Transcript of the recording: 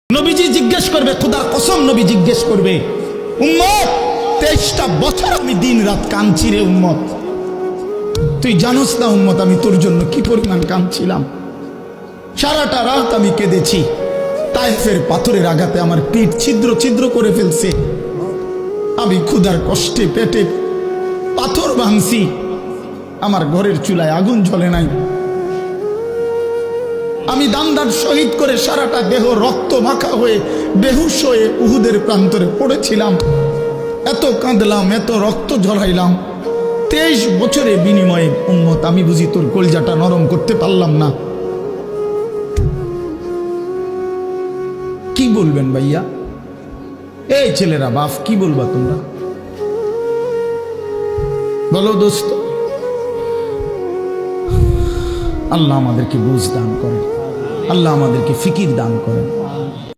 নবীজি জিজ্ঞেস করবে, খুদার কসম নবী জিজ্ঞেস করবে, উম্মত 23টা বছর আমি দিন রাত কাঁদছি রে উম্মত, তুই জানোস না উম্মত আমি তোর জন্য কি পরিমাণ কাঁদছিলাম। সারাটা রাত আমি কেঁদেছি, তায়েফের পাথরের আঘাতে আমার পিঠ ছিদ্র ছিদ্র করে ফেলছে, আমি ক্ষুধার কষ্টে পেটে পাথর ভাঙছি, আমার ঘরের চুলায় আগুন জ্বলে নাই, আমি দান্দার শহীদ করে সারাটা দেহ রক্ত মাখা হয়ে বেহুশ হয়ে উহুদের প্রান্তরে পড়েছিলাম, এত কাঁদলাম, এত রক্ত ঝরাইলাম, 23 বছরের বিনিময়ে উম্মত আমি বুঝি তোর কলজাটা নরম করতে পারলাম না। কি বলবেন ভাইয়া? এই ছেলেরা বাপ কি বলবা তোমরা? বলো দোস্ত। আল্লাহ আমাদেরকে বুঝ দান করেন, আল্লাহ আমাদেরকে ফিকির দান করেন।